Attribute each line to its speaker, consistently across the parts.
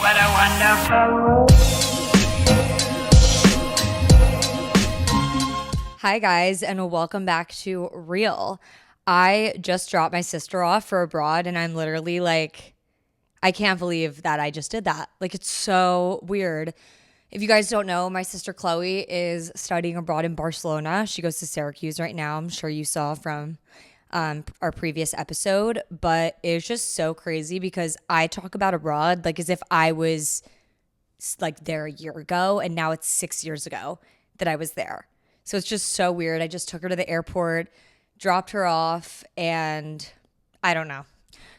Speaker 1: What a wonderful.
Speaker 2: Hi guys, and welcome back to Real. I just dropped my sister off for abroad, and I'm literally like, I can't believe that I just did that. Like, it's so weird. If you guys don't know, my sister Chloe is studying abroad in Barcelona. She goes to Syracuse right now. I'm sure you saw from our previous episode, but it's just so crazy because I talk about abroad like as if I was like there a year ago, and now it's 6 years ago that I was there. So it's just so weird. I just took her to the airport, dropped her off, and I don't know.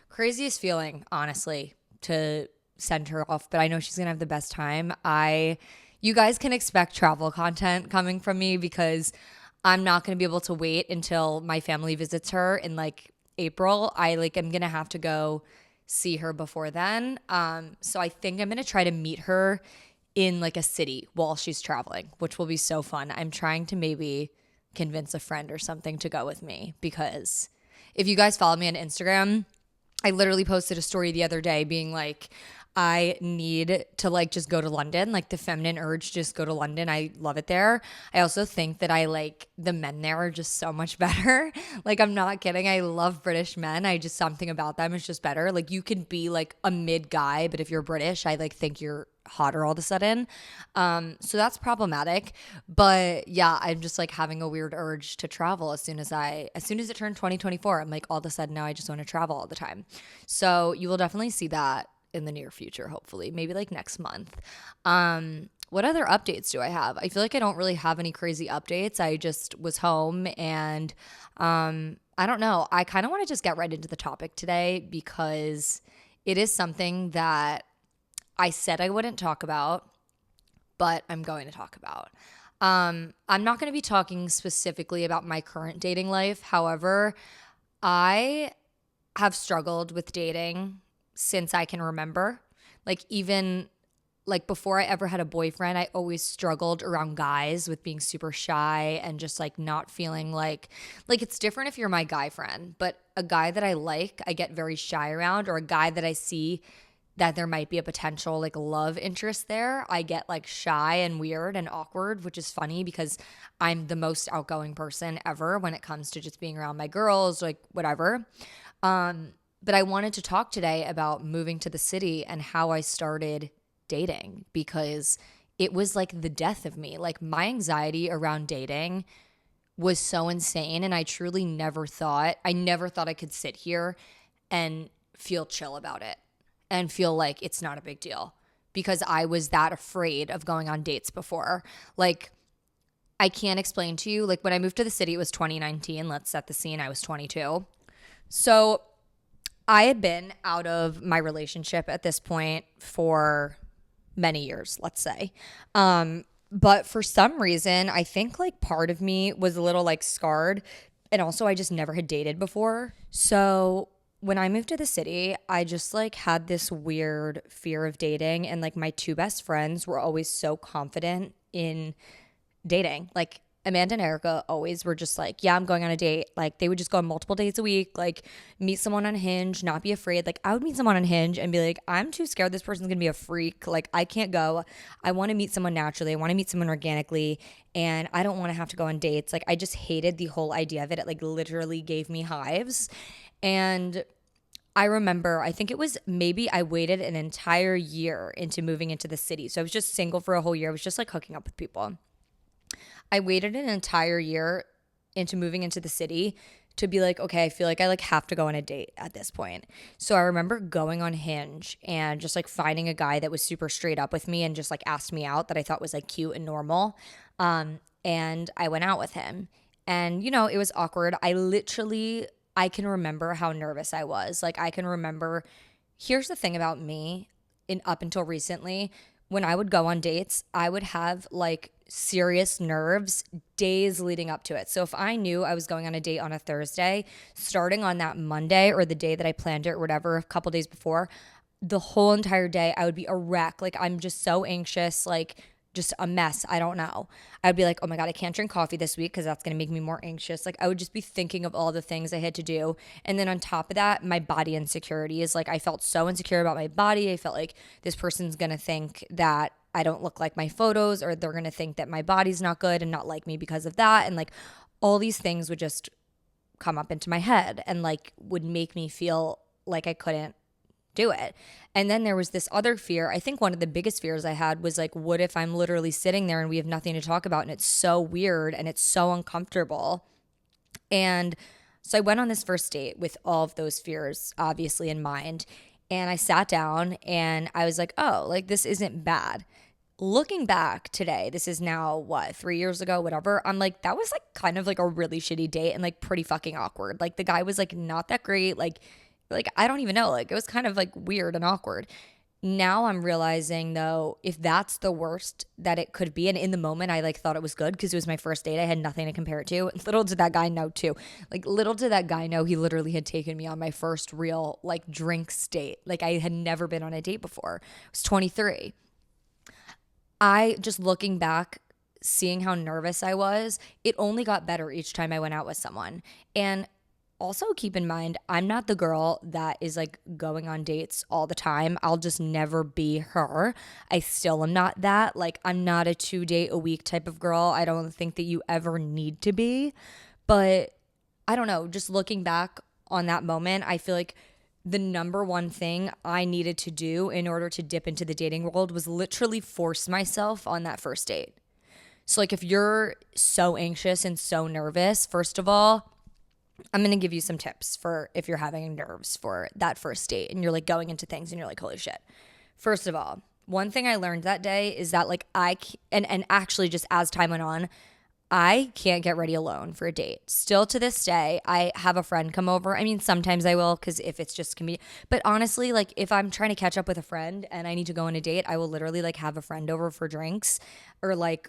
Speaker 2: Craziest feeling, honestly, to send her off, but I know she's going to have the best time. You guys can expect travel content coming from me because I'm not going to be able to wait until my family visits her in like April. I'm going to have to go see her before then. So I think I'm going to try to meet her in like a city while she's traveling, which will be so fun. I'm trying to maybe convince a friend or something to go with me, because if you guys follow me on Instagram, I literally posted a story the other day being like, I need to like just go to London, like the feminine urge, just go to London. I love it there. I also think that I like the men there are just so much better. Like, I'm not kidding. I love British men. Something about them is just better. Like, you can be like a mid guy, but if you're British, I like think you're hotter all of a sudden. So that's problematic. But yeah, I'm just like having a weird urge to travel as soon as it turned 2024. I'm like, all of a sudden now I just want to travel all the time. So you will definitely see that in the near future, hopefully, maybe like next month. What other updates do I have? I feel like I don't really have any crazy updates. I just was home, and I don't know. I kind of want to just get right into the topic today because it is something that I said I wouldn't talk about, but I'm going to talk about. I'm not going to be talking specifically about my current dating life. However, I have struggled with dating since I can remember. Like, even like before I ever had a boyfriend, I always struggled around guys with being super shy and just like not feeling like it's different if you're my guy friend, but a guy that I like, I get very shy around, or a guy that I see that there might be a potential like love interest there, I get like shy and weird and awkward, which is funny because I'm the most outgoing person ever when it comes to just being around my girls, like whatever. But I wanted to talk today about moving to the city and how I started dating, because it was like the death of me. Like, my anxiety around dating was so insane, and I truly never thought I could sit here and feel chill about it and feel like it's not a big deal, because I was that afraid of going on dates before. Like, I can't explain to you, like when I moved to the city, it was 2019. Let's set the scene. I was 22. So I had been out of my relationship at this point for many years, let's say. But for some reason, I think like part of me was a little like scarred. And also I just never had dated before. So when I moved to the city, I just like had this weird fear of dating. And like my two best friends were always so confident in dating. Like, Amanda and Erica always were just like, yeah, I'm going on a date. Like, they would just go on multiple dates a week, like meet someone on Hinge, not be afraid. Like, I would meet someone on Hinge and be like, I'm too scared this person's gonna be a freak. Like, I can't go. I want to meet someone naturally. I want to meet someone organically, and I don't want to have to go on dates. Like, I just hated the whole idea of it. It like literally gave me hives. And I remember, I think it was maybe I waited an entire year into moving into the city. So I was just single for a whole year. I was just like hooking up with people. I waited an entire year into moving into the city to be like, okay, I feel like I like have to go on a date at this point. So I remember going on Hinge and just like finding a guy that was super straight up with me and just like asked me out, that I thought was like cute and normal. And I went out with him, and it was awkward. I can remember how nervous I was. Like, I can remember, here's the thing about me up until recently, when I would go on dates, I would have like serious nerves days leading up to it. So if I knew I was going on a date on a Thursday, starting on that Monday or the day that I planned it or whatever, a couple days before, the whole entire day I would be a wreck. Like, I'm just so anxious. Like, just a mess. I don't know. I'd be like, oh my God, I can't drink coffee this week because that's going to make me more anxious. Like I would just be thinking of all the things I had to do. And then on top of that, my body insecurity is like, I felt so insecure about my body. I felt like this person's going to think that I don't look like my photos, or they're going to think that my body's not good and not like me because of that. And like all these things would just come up into my head and like would make me feel like I couldn't do it. And then there was this other fear. I think one of the biggest fears I had was like, what if I'm literally sitting there and we have nothing to talk about and it's so weird and it's so uncomfortable? And so I went on this first date with all of those fears obviously in mind. And I sat down and I was like, oh, like this isn't bad. Looking back today, this is now what, 3 years ago, whatever. I'm like, that was like kind of like a really shitty date and like pretty fucking awkward. Like the guy was like not that great. Like I don't even know. Like it was kind of like weird and awkward. Now I'm realizing though, if that's the worst that it could be, and in the moment I like thought it was good because it was my first date. I had nothing to compare it to. Little did that guy know too. Like little did that guy know he literally had taken me on my first real like drinks date. Like I had never been on a date before. I was 23. I just looking back, seeing how nervous I was, it only got better each time I went out with someone. And also keep in mind, I'm not the girl that is like going on dates all the time. I'll just never be her. I still am not that. Like I'm not a 2-date a week type of girl. I don't think that you ever need to be. But I don't know, just looking back on that moment, I feel like the number one thing I needed to do in order to dip into the dating world was literally force myself on that first date. So like if you're so anxious and so nervous, first of all, I'm going to give you some tips for if you're having nerves for that first date and you're like going into things and you're like, holy shit. First of all, one thing I learned that day is that like and actually just as time went on, I can't get ready alone for a date. Still to this day, I have a friend come over. I mean, sometimes I will because if it's just convenient. But honestly, like if I'm trying to catch up with a friend and I need to go on a date, I will literally like have a friend over for drinks or like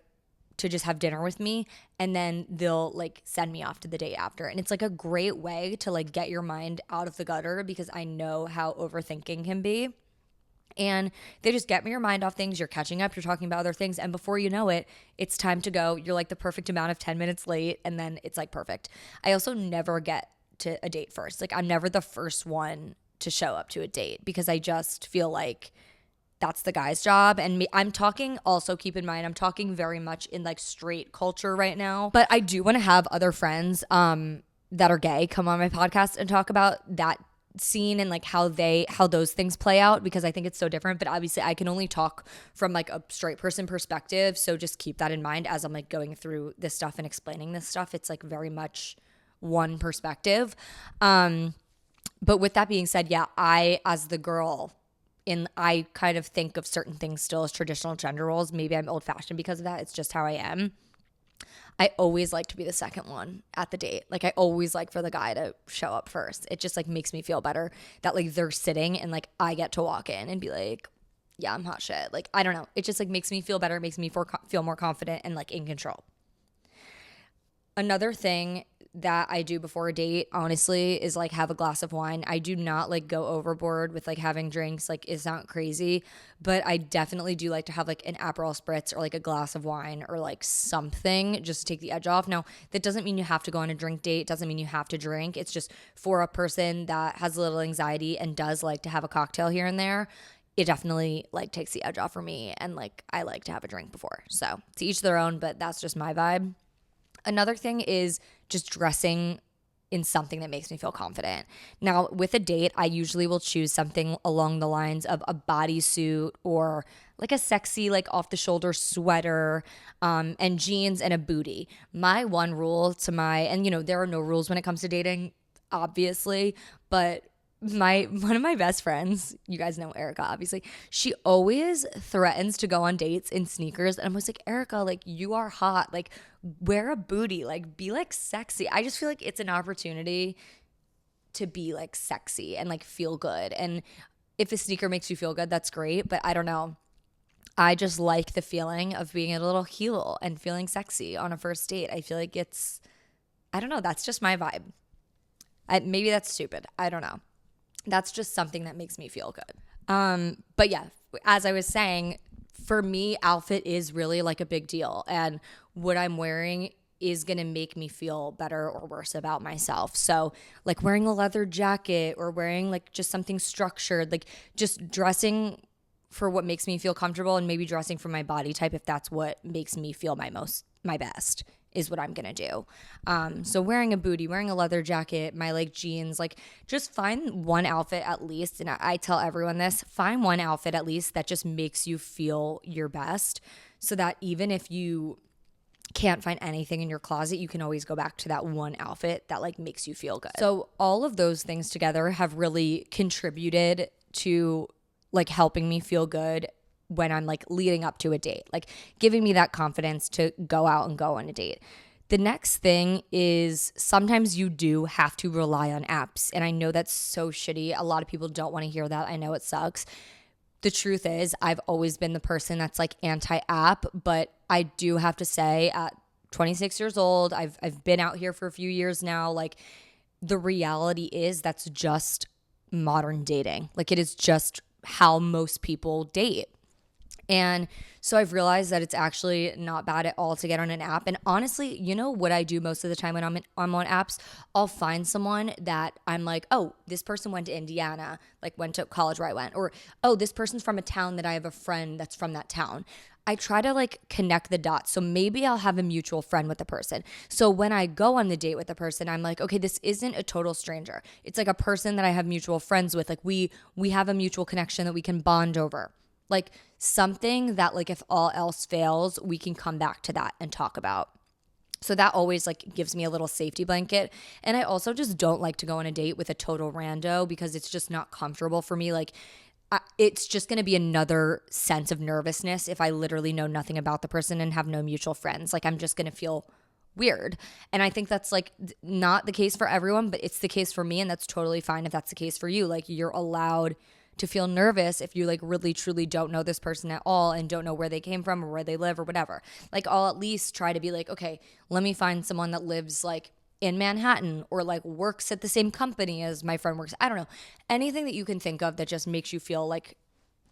Speaker 2: to just have dinner with me, and then they'll like send me off to the date after. And it's like a great way to like get your mind out of the gutter because I know how overthinking can be. And they just get your mind off things. You're catching up, you're talking about other things, and before you know it, it's time to go. You're like the perfect amount of 10 minutes late, and then it's like perfect. I also never get to a date first. Like I'm never the first one to show up to a date because I just feel like that's the guy's job. And me, I'm talking also, keep in mind, I'm talking very much in like straight culture right now. But I do want to have other friends that are gay come on my podcast and talk about that scene and like how those things play out because I think it's so different. But obviously I can only talk from like a straight person perspective. So just keep that in mind as I'm like going through this stuff and explaining this stuff. It's like very much one perspective. But with that being said, yeah, I as the girl, I kind of think of certain things still as traditional gender roles. Maybe I'm old-fashioned because of that. It's just how I am. I always like to be the second one at the date. Like I always like for the guy to show up first. It just like makes me feel better that like they're sitting and like I get to walk in and be like, yeah, I'm hot shit. Like I don't know. It just like makes me feel better. It makes me feel more confident and like in control. Another thing that I do before a date, honestly, is like have a glass of wine. I do not like go overboard with like having drinks. Like it's not crazy, but I definitely do like to have like an Aperol spritz or like a glass of wine or like something just to take the edge off. Now, that doesn't mean you have to go on a drink date. Doesn't mean you have to drink. It's just for a person that has a little anxiety and does like to have a cocktail here and there. It definitely like takes the edge off for me. And like I like to have a drink before. So to each their own, but that's just my vibe. Another thing is just dressing in something that makes me feel confident. Now, with a date, I usually will choose something along the lines of a bodysuit or like a sexy, like off the shoulder sweater, and jeans and a bootie. My one rule and you know, there are no rules when it comes to dating, obviously, but one of my best friends, you guys know Erica, obviously, she always threatens to go on dates in sneakers. And I'm always like, Erica, like you are hot. Like wear a bootie, like be like sexy. I just feel like it's an opportunity to be like sexy and like feel good. And if a sneaker makes you feel good, that's great. But I don't know. I just like the feeling of being a little heel and feeling sexy on a first date. I feel like I don't know. That's just my vibe. Maybe that's stupid. I don't know. That's just something that makes me feel good. But yeah, as I was saying, for me, outfit is really like a big deal. And what I'm wearing is going to make me feel better or worse about myself. So like wearing a leather jacket or wearing like just something structured, like just dressing for what makes me feel comfortable and maybe dressing for my body type if that's what makes me feel my best is what I'm gonna do. So wearing a bootie, wearing a leather jacket, my like jeans, like just find one outfit at least, and I tell everyone this, find one outfit at least that just makes you feel your best, so that even if you can't find anything in your closet, you can always go back to that one outfit that like makes you feel good. So all of those things together have really contributed to like helping me feel good when I'm like leading up to a date, like giving me that confidence to go out and go on a date. The next thing is sometimes you do have to rely on apps. And I know that's so shitty. A lot of people don't want to hear that. I know it sucks. The truth is, I've always been the person that's like anti-app, but I do have to say at 26 years old, I've been out here for a few years now, like the reality is that's just modern dating. Like it is just how most people date. And so I've realized that it's actually not bad at all to get on an app. And honestly, you know what I do most of the time when I'm on apps? I'll find someone that I'm like, oh, this person went to Indiana, like went to college where I went. Or, oh, this person's from a town that I have a friend that's from that town. I try to like connect the dots. So maybe I'll have a mutual friend with the person. So when I go on the date with the person, I'm like, okay, this isn't a total stranger. It's like a person that I have mutual friends with. Like we have a mutual connection that we can bond over. Like something that like if all else fails, we can come back to that and talk about. So that always like gives me a little safety blanket. And I also just don't like to go on a date with a total rando because it's just not comfortable for me. Like it's just going to be another sense of nervousness if I literally know nothing about the person and have no mutual friends. Like I'm just going to feel weird. And I think that's like not the case for everyone, but it's the case for me. And that's totally fine if that's the case for you. Like you're allowed to feel nervous if you like really truly don't know this person at all and don't know where they came from or where they live or whatever. Like I'll at least try to be like, okay, let me find someone that lives like in Manhattan or like works at the same company as my friend works. I don't know. Anything that you can think of that just makes you feel like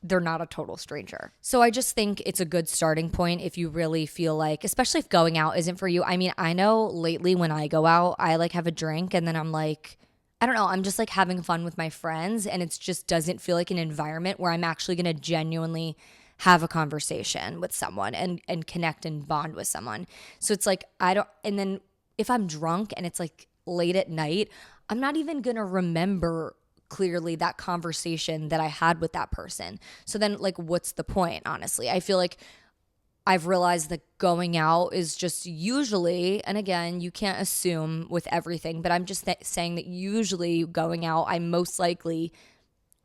Speaker 2: they're not a total stranger. So I just think it's a good starting point if you really feel like, especially if going out isn't for you. I mean, I know lately when I go out, I like have a drink and then I'm like, I don't know, I'm just like having fun with my friends and it just doesn't feel like an environment where I'm actually going to genuinely have a conversation with someone and connect and bond with someone. So it's like, and then if I'm drunk and it's like late at night, I'm not even going to remember clearly that conversation that I had with that person. So then like, what's the point, honestly? I feel like I've realized that going out is just usually, and again, you can't assume with everything, but I'm just saying that usually going out, I most likely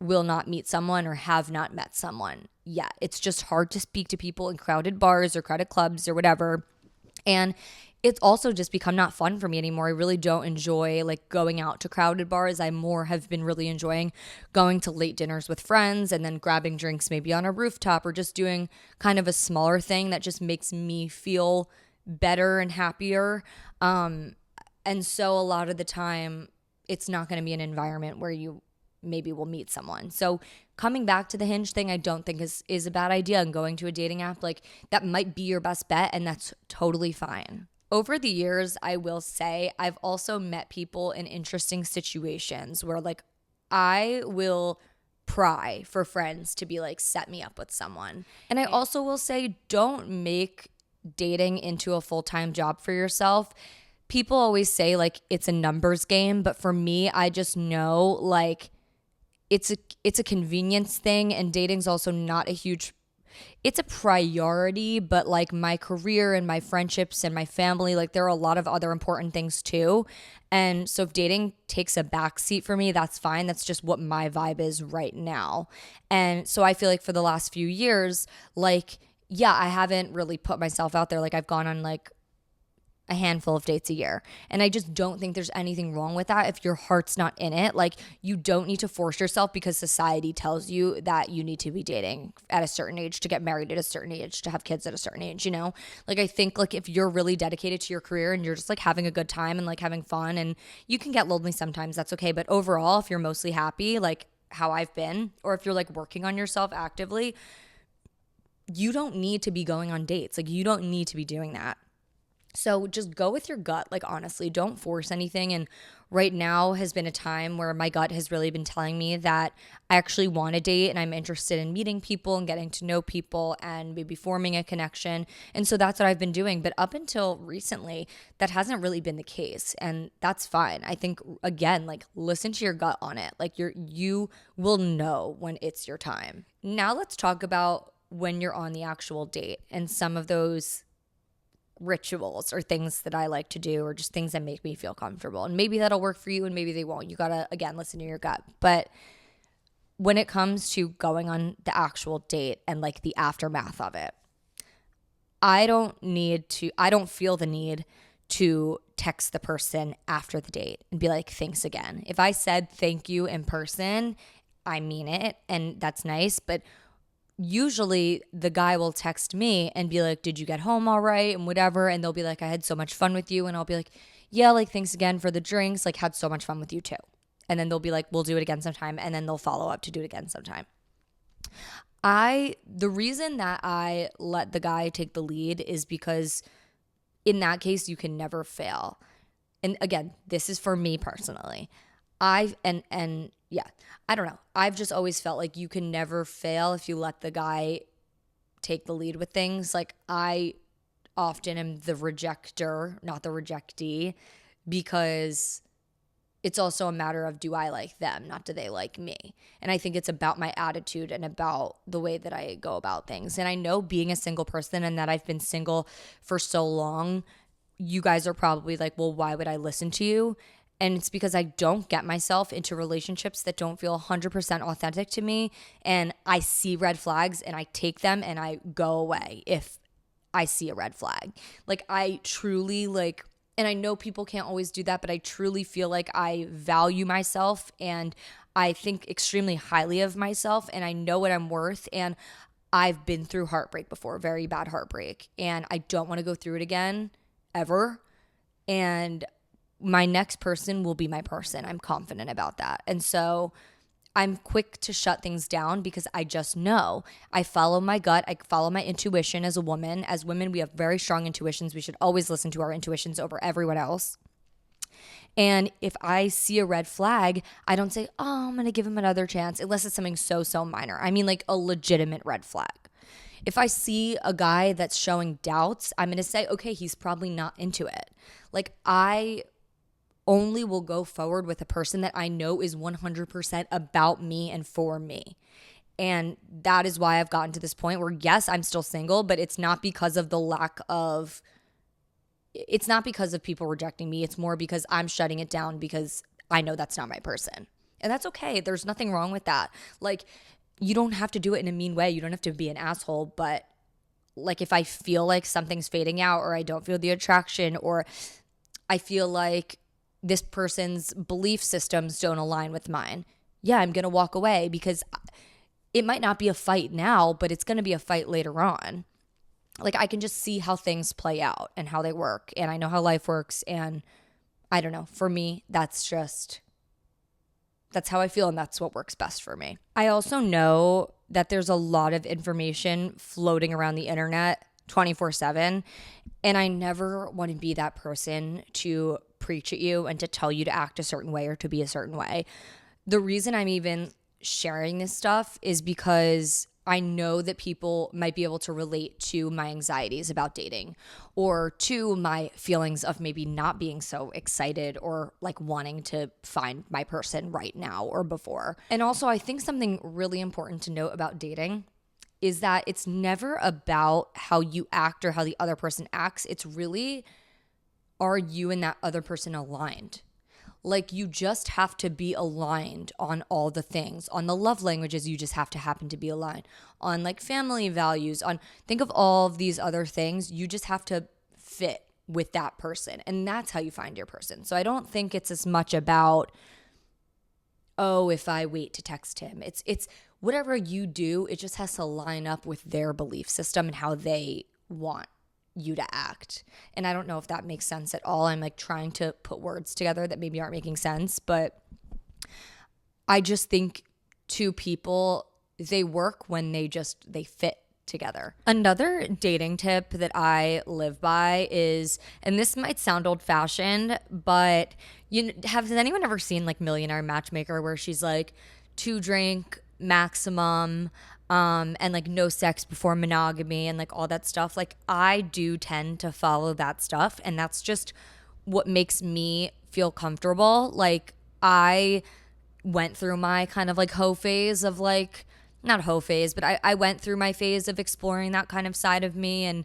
Speaker 2: will not meet someone or have not met someone yet. It's just hard to speak to people in crowded bars or crowded clubs or whatever. And it's also just become not fun for me anymore. I really don't enjoy like going out to crowded bars. I more have been really enjoying going to late dinners with friends and then grabbing drinks maybe on a rooftop or just doing kind of a smaller thing that just makes me feel better and happier. And so a lot of the time it's not going to be an environment where you maybe will meet someone. So coming back to the Hinge thing, I don't think is a bad idea. And going to a dating app, like that might be your best bet and that's totally fine. Over the years, I will say I've also met people in interesting situations where like I will pry for friends to be like, set me up with someone. And I also will say, don't make dating into a full-time job for yourself. People always say like it's a numbers game, but for me, I just know like it's a convenience thing and dating's also not a huge, it's a priority, but like my career and my friendships and my family, like there are a lot of other important things too. And so if dating takes a backseat for me, that's fine. That's just what my vibe is right now. And so I feel like for the last few years, like, yeah, I haven't really put myself out there. Like I've gone on like a handful of dates a year. And I just don't think there's anything wrong with that if your heart's not in it. Like you don't need to force yourself because society tells you that you need to be dating at a certain age, to get married at a certain age, to have kids at a certain age, you know? Like I think like if you're really dedicated to your career and you're just like having a good time and like having fun, and you can get lonely sometimes, that's okay. But overall, if you're mostly happy, like how I've been, or if you're like working on yourself actively, you don't need to be going on dates. Like, you don't need to be doing that. So just go with your gut. Like, honestly, don't force anything. And right now has been a time where my gut has really been telling me that I actually want a date and I'm interested in meeting people and getting to know people and maybe forming a connection. And so that's what I've been doing. But up until recently, that hasn't really been the case. And that's fine. I think, again, like, listen to your gut on it. Like, you will know when it's your time. Now let's talk about when you're on the actual date and some of those rituals or things that I like to do, or just things that make me feel comfortable. And maybe that'll work for you and maybe they won't. You gotta, again, listen to your gut. But when it comes to going on the actual date and like the aftermath of it, I don't feel the need to text the person after the date and be like, thanks again. If I said thank you in person, I mean it, and that's nice. But usually the guy will text me and be like, did you get home all right, and whatever, and they'll be like, I had so much fun with you, and I'll be like, yeah, like, thanks again for the drinks, like, had so much fun with you too. And then they'll be like, we'll do it again sometime, and then they'll follow up to do it again sometime. The reason that I let the guy take the lead is because in that case you can never fail. And again, this is for me personally. I don't know. I've just always felt like you can never fail if you let the guy take the lead with things. Like, I often am the rejecter, not the rejectee, because it's also a matter of, do I like them, not do they like me? And I think it's about my attitude and about the way that I go about things. And I know, being a single person and that I've been single for so long, you guys are probably like, well, why would I listen to you? And it's because I don't get myself into relationships that don't feel 100% authentic to me. And I see red flags and I take them and I go away if I see a red flag. Like, I truly and I know people can't always do that, but I truly feel like I value myself and I think extremely highly of myself, and I know what I'm worth. And I've been through heartbreak before, very bad heartbreak, and I don't want to go through it again, ever. And my next person will be my person. I'm confident about that. And so I'm quick to shut things down because I just know. I follow my gut. I follow my intuition as a woman. As women, we have very strong intuitions. We should always listen to our intuitions over everyone else. And if I see a red flag, I don't say, oh, I'm going to give him another chance, unless it's something so minor. I mean, like, a legitimate red flag. If I see a guy that's showing doubts, I'm going to say, okay, he's probably not into it. Like, I only will go forward with a person that I know is 100% about me and for me. And that is why I've gotten to this point where, yes, I'm still single, but it's not because of people rejecting me. It's more because I'm shutting it down because I know that's not my person. And that's okay. There's nothing wrong with that. Like, you don't have to do it in a mean way. You don't have to be an asshole. But like, if I feel like something's fading out, or I don't feel the attraction, or I feel like this person's belief systems don't align with mine, yeah, I'm going to walk away, because it might not be a fight now, but it's going to be a fight later on. Like, I can just see how things play out and how they work, and I know how life works, and I don't know. For me, that's how I feel, and that's what works best for me. I also know that there's a lot of information floating around the internet 24/7, and I never want to be that person to preach at you and to tell you to act a certain way or to be a certain way. The reason I'm even sharing this stuff is because I know that people might be able to relate to my anxieties about dating, or to my feelings of maybe not being so excited or like wanting to find my person right now or before. And also, I think something really important to note about dating is that it's never about how you act or how the other person acts. It's really, are you and that other person aligned? Like, you just have to be aligned on all the things. On the love languages, you just have to happen to be aligned. On like family values, think of all of these other things. You just have to fit with that person. And that's how you find your person. So I don't think it's as much about, oh, if I wait to text him. It's whatever you do, it just has to line up with their belief system and how they want you to act. And I don't know if that makes sense at all. I'm like trying to put words together that maybe aren't making sense, but I just think two people, they work when they fit together. Another dating tip that I live by is, and this might sound old fashioned, but has anyone ever seen like Millionaire Matchmaker where she's like 2 drink maximum, and like no sex before monogamy and like all that stuff? Like I do tend to follow that stuff, and that's just what makes me feel comfortable. Like I went through my kind of like hoe phase of like, not hoe phase, but I went through my phase of exploring that kind of side of me and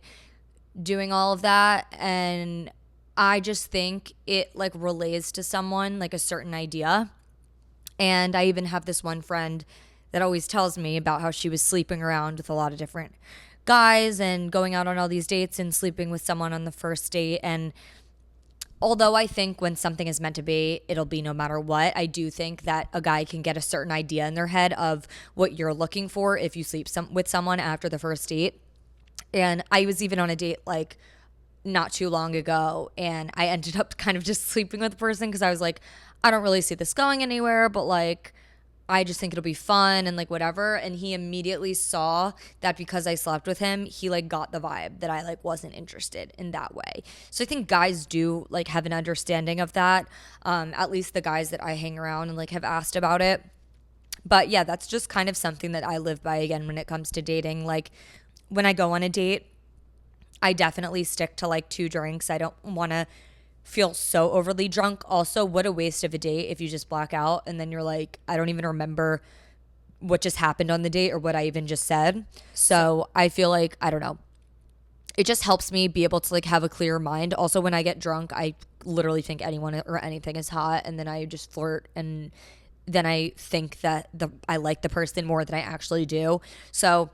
Speaker 2: doing all of that. And I just think it like relays to someone like a certain idea. And I even have this one friend that always tells me about how she was sleeping around with a lot of different guys and going out on all these dates and sleeping with someone on the first date. And although I think when something is meant to be, it'll be no matter what, I do think that a guy can get a certain idea in their head of what you're looking for if you sleep with someone after the first date. And I was even on a date like not too long ago, and I ended up kind of just sleeping with the person because I was like, I don't really see this going anywhere, but like I just think it'll be fun and like whatever. And he immediately saw that because I slept with him, he like got the vibe that I like wasn't interested in that way. So I think guys do like have an understanding of that. At least the guys that I hang around and like have asked about it. But yeah, that's just kind of something that I live by again when it comes to dating. Like when I go on a date, I definitely stick to like 2 drinks. I don't want to feel so overly drunk. Also, what a waste of a date if you just black out and then you're like, I don't even remember what just happened on the date or what I even just said. So I feel like, I don't know, it just helps me be able to like have a clear mind. Also, when I get drunk, I literally think anyone or anything is hot, and then I just flirt, and then I think that I like the person more than I actually do. So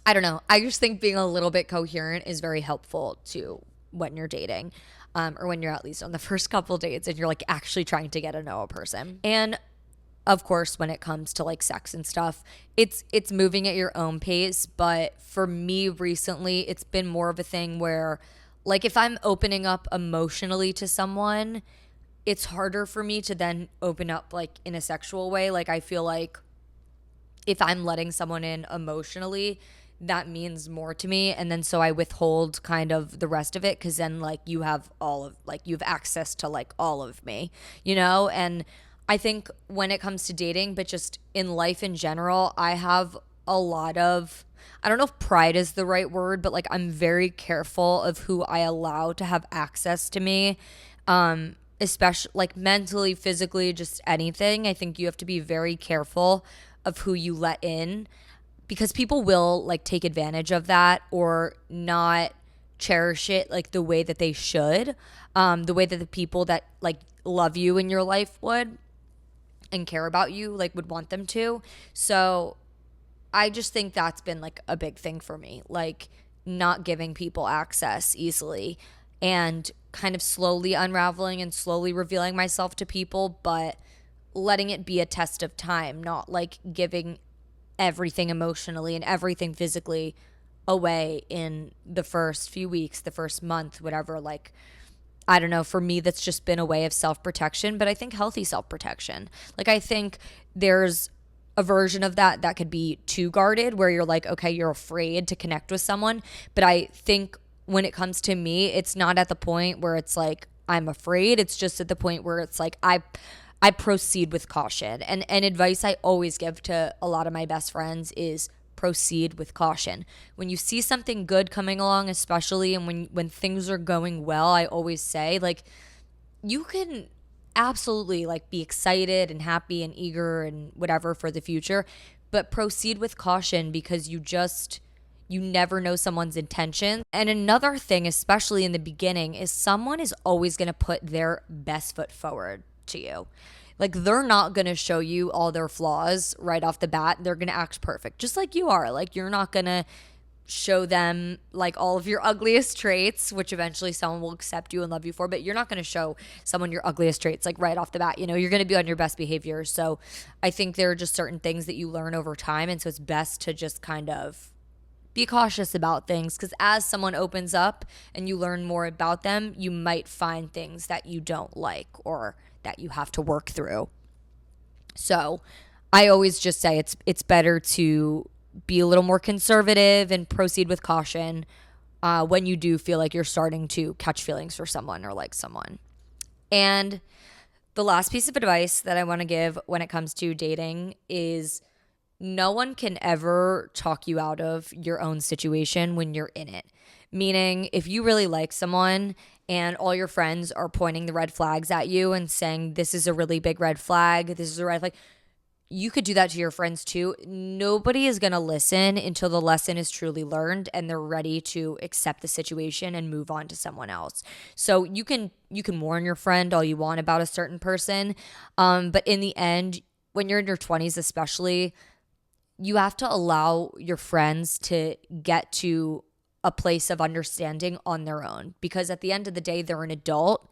Speaker 2: I don't know. I just think being a little bit coherent is very helpful to when you're dating, or when you're at least on the first couple dates and you're like actually trying to get to know a person. And of course, when it comes to like sex and stuff, it's moving at your own pace. But for me recently, it's been more of a thing where like if I'm opening up emotionally to someone, it's harder for me to then open up like in a sexual way. Like I feel like if I'm letting someone in emotionally, that means more to me. And then so I withhold kind of the rest of it, because then like you have access to like all of me, And I think when it comes to dating, but just in life in general, I have a lot of, I don't know if pride is the right word, but like I'm very careful of who I allow to have access to me, especially like mentally, physically, just anything. I think you have to be very careful of who you let in, because people will like take advantage of that or not cherish it like the way that they should, the way that the people that like love you in your life would and care about you like would want them to. So I just think that's been like a big thing for me, like not giving people access easily and kind of slowly unraveling and slowly revealing myself to people, but letting it be a test of time, not like giving everything emotionally and everything physically away in the first few weeks, the first month, whatever. Like, I don't know, for me, that's just been a way of self-protection, but I think healthy self-protection. Like, I think there's a version of that could be too guarded, where you're like, okay, you're afraid to connect with someone. But I think when it comes to me, it's not at the point where it's like, I'm afraid. It's just at the point where it's like, I proceed with caution. And advice I always give to a lot of my best friends is proceed with caution. When you see something good coming along, especially, and when things are going well, I always say, like, you can absolutely like be excited and happy and eager and whatever for the future, but proceed with caution, because you never know someone's intention. And another thing, especially in the beginning, is someone is always going to put their best foot forward to you. Like, they're not going to show you all their flaws right off the bat. They're going to act perfect, just like you are. Like, you're not going to show them like all of your ugliest traits, which eventually someone will accept you and love you for, but you're not going to show someone your ugliest traits like right off the bat. You're going to be on your best behavior. So I think there are just certain things that you learn over time, and so it's best to just kind of be cautious about things, because as someone opens up and you learn more about them, you might find things that you don't like or that you have to work through. So I always just say it's better to be a little more conservative and proceed with caution when you do feel like you're starting to catch feelings for someone or like someone. And the last piece of advice that I want to give when it comes to dating is no one can ever talk you out of your own situation when you're in it. Meaning, if you really like someone and all your friends are pointing the red flags at you and saying, this is a really big red flag, this is a red flag, you could do that to your friends too. Nobody is going to listen until the lesson is truly learned and they're ready to accept the situation and move on to someone else. So you can warn your friend all you want about a certain person, but in the end, when you're in your 20s especially, you have to allow your friends to get to a place of understanding on their own, because at the end of the day, they're an adult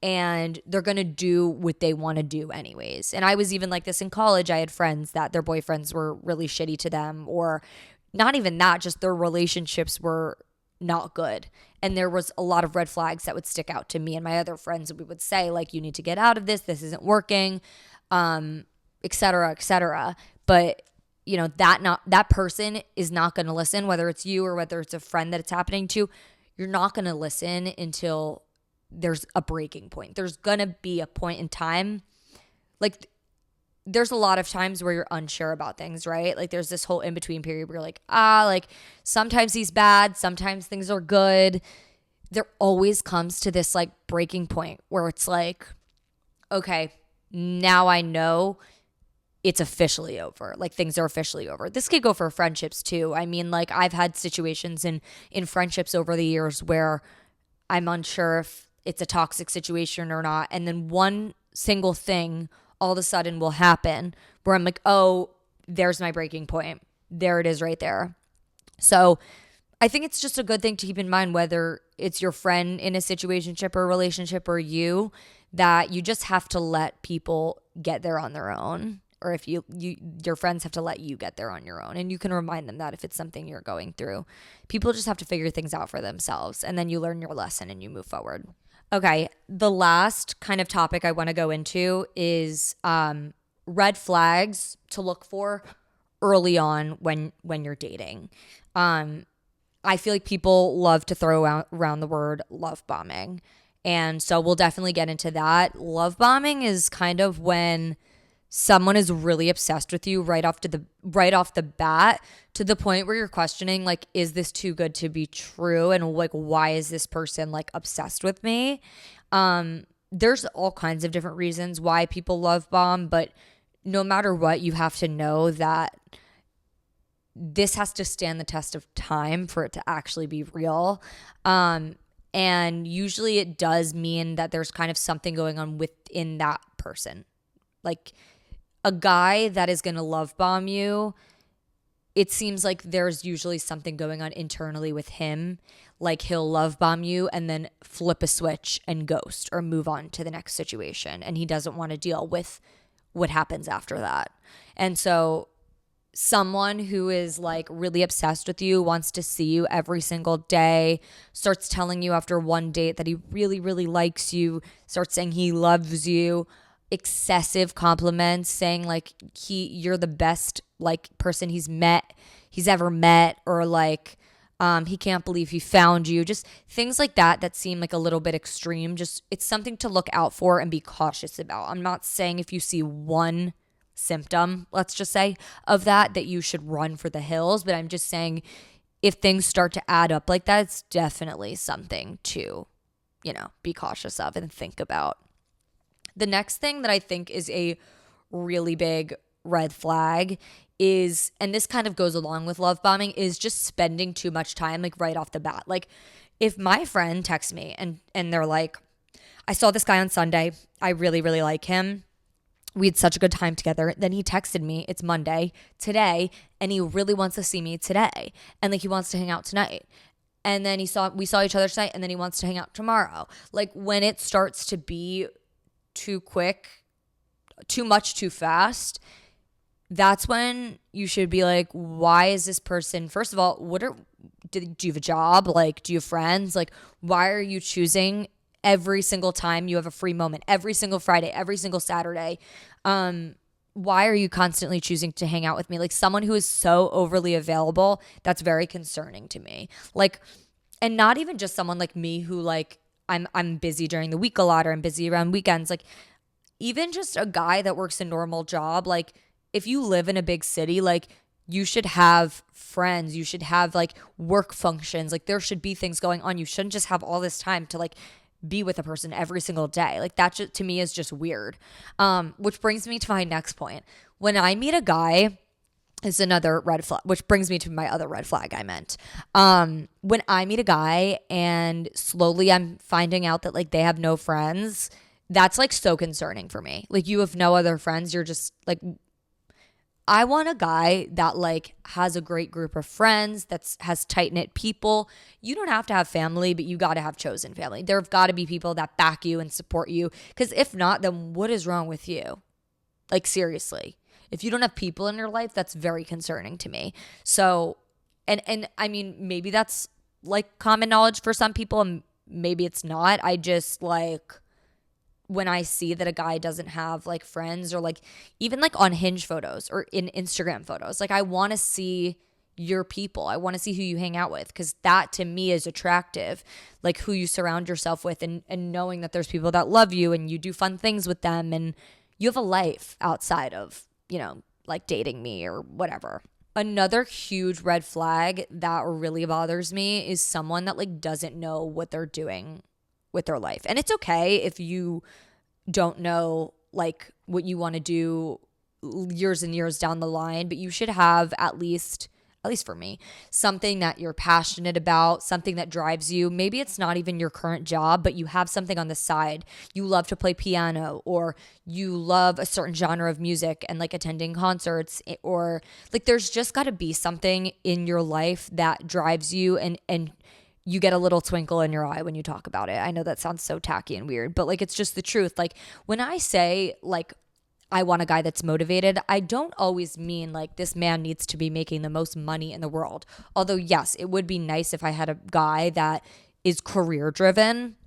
Speaker 2: and they're going to do what they want to do anyways. And I was even like this in college. I had friends that their boyfriends were really shitty to them, or not even that, just their relationships were not good. And there was a lot of red flags that would stick out to me and my other friends. We would say like, you need to get out of this isn't working, et cetera, et cetera. But you know, that person is not going to listen, whether it's you or whether it's a friend that it's happening to. You're not going to listen until there's a breaking point. There's going to be a point in time. Like, there's a lot of times where you're unsure about things, right? Like, there's this whole in-between period where you're like, like, sometimes he's bad, sometimes things are good. There always comes to this, like, breaking point where it's like, okay, now I know it's officially over. Like, things are officially over. This could go for friendships, too. I mean, like, I've had situations in friendships over the years where I'm unsure if it's a toxic situation or not. And then one single thing all of a sudden will happen where I'm like, oh, there's my breaking point. There it is right there. So I think it's just a good thing to keep in mind, whether it's your friend in a situationship or relationship or you, that you just have to let people get there on their own. Or if your friends have to let you get there on your own. And you can remind them that if it's something you're going through. People just have to figure things out for themselves. And then you learn your lesson and you move forward. Okay, the last kind of topic I want to go into is red flags to look for early on when you're dating. I feel like people love to throw around the word love bombing. And so we'll definitely get into that. Love bombing is kind of when someone is really obsessed with you right off the bat, to the point where you're questioning, like, is this too good to be true? And like, why is this person like obsessed with me? There's all kinds of different reasons why people love bomb, but no matter what, you have to know that this has to stand the test of time for it to actually be real. And usually it does mean that there's kind of something going on within that person. Like, a guy that is going to love bomb you, it seems like there's usually something going on internally with him. Like, he'll love bomb you and then flip a switch and ghost or move on to the next situation. And he doesn't want to deal with what happens after that. And so someone who is like really obsessed with you, wants to see you every single day, starts telling you after one date that he really, really likes you, starts saying he loves you, excessive compliments, saying like you're the best like person he's ever met, or like he can't believe he found you, just things like that seem like a little bit extreme. Just, it's something to look out for and be cautious about. I'm not saying if you see one symptom, let's just say, of that you should run for the hills, but I'm just saying if things start to add up like that, it's definitely something to, be cautious of and think about. The next thing that I think is a really big red flag is, and this kind of goes along with love bombing, is just spending too much time like right off the bat. Like, if my friend texts me and they're like, I saw this guy on Sunday, I really, really like him, we had such a good time together. Then he texted me, it's Monday, today, and he really wants to see me today. And like, he wants to hang out tonight. And then we saw each other tonight, and then he wants to hang out tomorrow. Like, when it starts to be too quick, too much, too fast, that's when you should be like, why is this person, first of all, do you have a job? Like, do you have friends? Like, why are you choosing every single time you have a free moment, every single Friday, every single Saturday, why are you constantly choosing to hang out with me? Like someone who is so overly available, that's very concerning to me. Like, and not even just someone like me who like I'm busy during the week a lot or I'm busy around weekends. Like even just a guy that works a normal job, like if you live in a big city, like you should have friends, you should have like work functions, like there should be things going on. You shouldn't just have all this time to like be with a person every single day. Like that just, to me is just weird. Which brings me to my next point. When I meet a guy, is another red flag, which brings me to my other red flag I meant. When I meet a guy and slowly I'm finding out that like they have no friends, that's like so concerning for me. Like you have no other friends. You're just like, I want a guy that like has a great group of friends, has tight-knit people. You don't have to have family, but you got to have chosen family. There've got to be people that back you and support you, because if not, then what is wrong with you? Like seriously. If you don't have people in your life, that's very concerning to me. So, and I mean, maybe that's like common knowledge for some people and maybe it's not. I just like when I see that a guy doesn't have like friends or like even like on Hinge photos or in Instagram photos, like I want to see your people. I want to see who you hang out with, because that to me is attractive, like who you surround yourself with, and knowing that there's people that love you and you do fun things with them and you have a life outside of, you know, like dating me or whatever. Another huge red flag that really bothers me is someone that like doesn't know what they're doing with their life. And it's okay if you don't know like what you want to do years and years down the line, but you should have at least for me, something that you're passionate about, something that drives you. Maybe it's not even your current job, but you have something on the side. You love to play piano, or you love a certain genre of music and like attending concerts, or like there's just got to be something in your life that drives you, and you get a little twinkle in your eye when you talk about it. I know that sounds so tacky and weird, but like it's just the truth. Like when I say like I want a guy that's motivated, I don't always mean like this man needs to be making the most money in the world. Although, yes, it would be nice if I had a guy that is career driven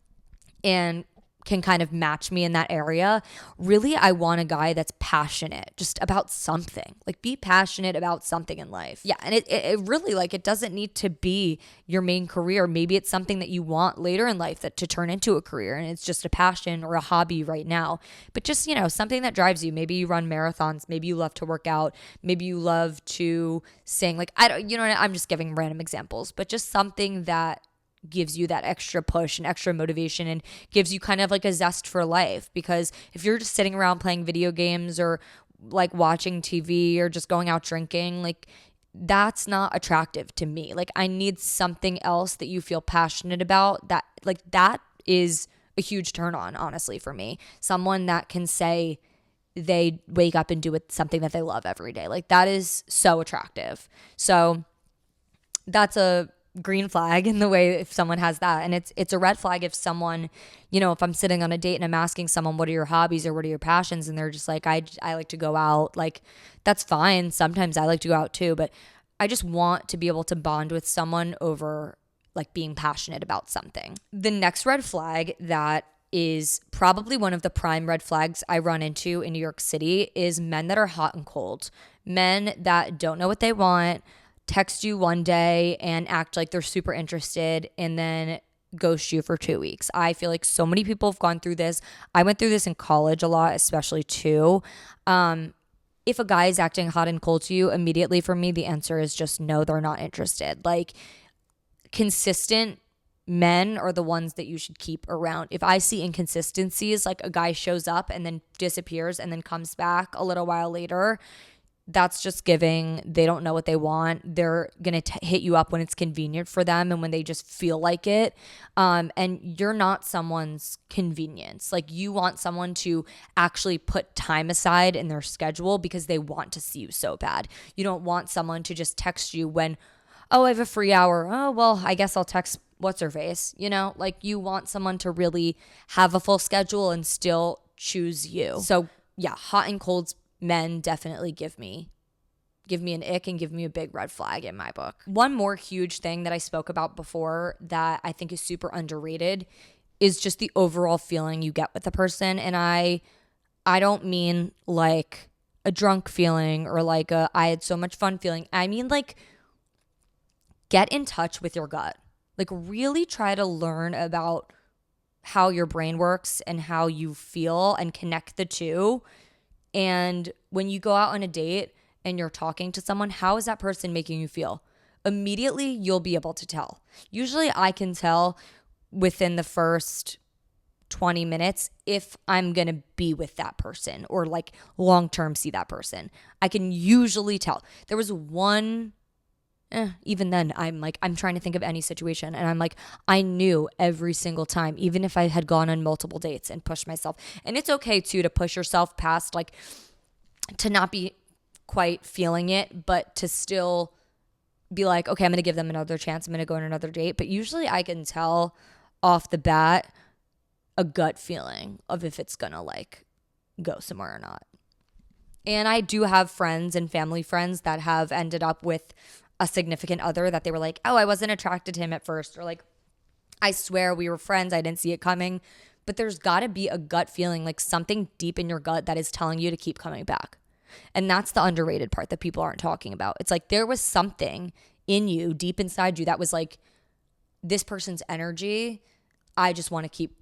Speaker 2: and can kind of match me in that area. Really, I want a guy that's passionate just about something. Like be passionate about something in life. Yeah, and it really like it doesn't need to be your main career. Maybe it's something that you want later in life that to turn into a career, and it's just a passion or a hobby right now. But just, you know, something that drives you. Maybe you run marathons, maybe you love to work out, maybe you love to sing. Like I don't, you know, I'm just giving random examples, but just something that gives you that extra push and extra motivation and gives you kind of like a zest for life. Because if you're just sitting around playing video games or like watching TV or just going out drinking, like that's not attractive to me. Like I need something else that you feel passionate about, that like that is a huge turn on, honestly, for me. Someone that can say they wake up and do something that they love every day. Like that is so attractive. So that's a green flag in the way if someone has that. And it's a red flag if someone, you know, if I'm sitting on a date and I'm asking someone, what are your hobbies or what are your passions? And they're just like, I like to go out. Like that's fine. Sometimes I like to go out too, but I just want to be able to bond with someone over like being passionate about something. The next red flag that is probably one of the prime red flags I run into in New York City is men that are hot and cold. Men that don't know what they want, text you one day and act like they're super interested and then ghost you for 2 weeks. I feel like so many people have gone through this. I went through this in college a lot, especially too. If a guy is acting hot and cold to you, immediately for me, the answer is just no, they're not interested. Like consistent men are the ones that you should keep around. If I see inconsistencies, like a guy shows up and then disappears and then comes back a little while later, that's just giving they don't know what they want. They're going to hit you up when it's convenient for them and when they just feel like it. And you're not someone's convenience. Like you want someone to actually put time aside in their schedule because they want to see you so bad. You don't want someone to just text you when, oh, I have a free hour. Oh, well, I guess I'll text what's her face. You know, like you want someone to really have a full schedule and still choose you. So yeah, hot and cold men definitely give me an ick and give me a big red flag in my book. One more huge thing that I spoke about before that I think is super underrated is just the overall feeling you get with a person. And I don't mean like a drunk feeling or like a I had so much fun feeling. I mean, like, get in touch with your gut. Like, really try to learn about how your brain works and how you feel and connect the two. And when you go out on a date and you're talking to someone, how is that person making you feel? Immediately, you'll be able to tell. Usually, I can tell within the first 20 minutes if I'm going to be with that person or like long-term see that person. I can usually tell. There was one, even then, I'm trying to think of any situation and I'm like, I knew every single time, even if I had gone on multiple dates and pushed myself. And it's okay too to push yourself past, like, to not be quite feeling it, but to still be like, okay, I'm going to give them another chance. I'm going to go on another date. But usually I can tell off the bat a gut feeling of if it's going to like go somewhere or not. And I do have friends and family friends that have ended up with a significant other that they were like, oh, I wasn't attracted to him at first. Or like, I swear we were friends. I didn't see it coming. But there's got to be a gut feeling, like something deep in your gut that is telling you to keep coming back. And that's the underrated part that people aren't talking about. It's like there was something in you, deep inside you, that was like, this person's energy, I just want to keep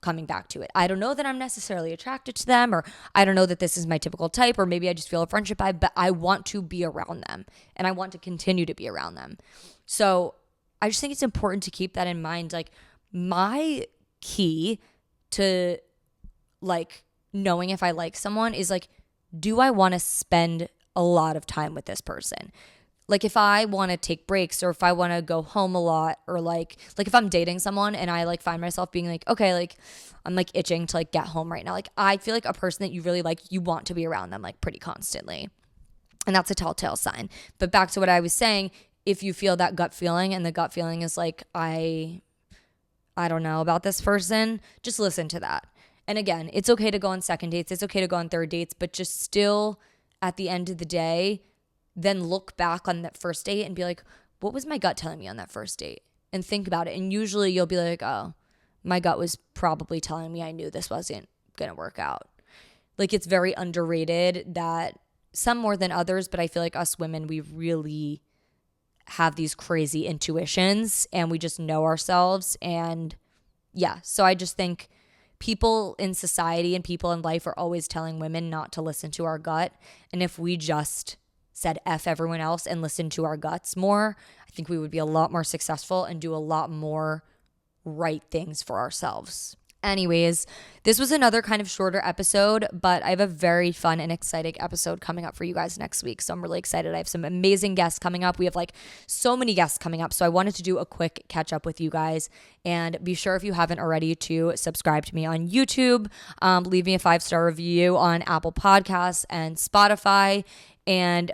Speaker 2: coming back to it. I don't know that I'm necessarily attracted to them, or I don't know that this is my typical type, or maybe I just feel a friendship vibe, but I want to be around them and I want to continue to be around them. So I just think it's important to keep that in mind. Like, my key to like knowing if I like someone is like, do I want to spend a lot of time with this person? Like, if I want to take breaks or if I want to go home a lot, or like if I'm dating someone and I like find myself being like, okay, like I'm like itching to like get home right now. Like, I feel like a person that you really like, you want to be around them like pretty constantly. And that's a telltale sign. But back to what I was saying, if you feel that gut feeling and the gut feeling is like, I don't know about this person, just listen to that. And again, it's okay to go on second dates. It's okay to go on third dates, but just still at the end of the day, then look back on that first date and be like, what was my gut telling me on that first date? And think about it. And usually you'll be like, oh, my gut was probably telling me I knew this wasn't going to work out. Like, it's very underrated that some more than others, but I feel like us women, we really have these crazy intuitions and we just know ourselves. And yeah, so I just think people in society and people in life are always telling women not to listen to our gut. And if we just said F everyone else and listened to our guts more, I think we would be a lot more successful and do a lot more right things for ourselves. Anyways, this was another kind of shorter episode, but I have a very fun and exciting episode coming up for you guys next week. So I'm really excited. I have some amazing guests coming up. We have like so many guests coming up. So I wanted to do a quick catch up with you guys, and be sure, if you haven't already, to subscribe to me on YouTube. Leave me a 5-star review on Apple Podcasts and Spotify, and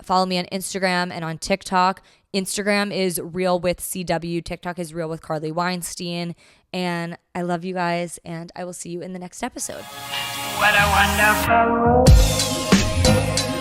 Speaker 2: follow me on Instagram and on TikTok. Instagram is Real with CW. TikTok is Real with Carly Weinstein. And I love you guys, and I will see you in the next episode.
Speaker 1: What a wonderful world.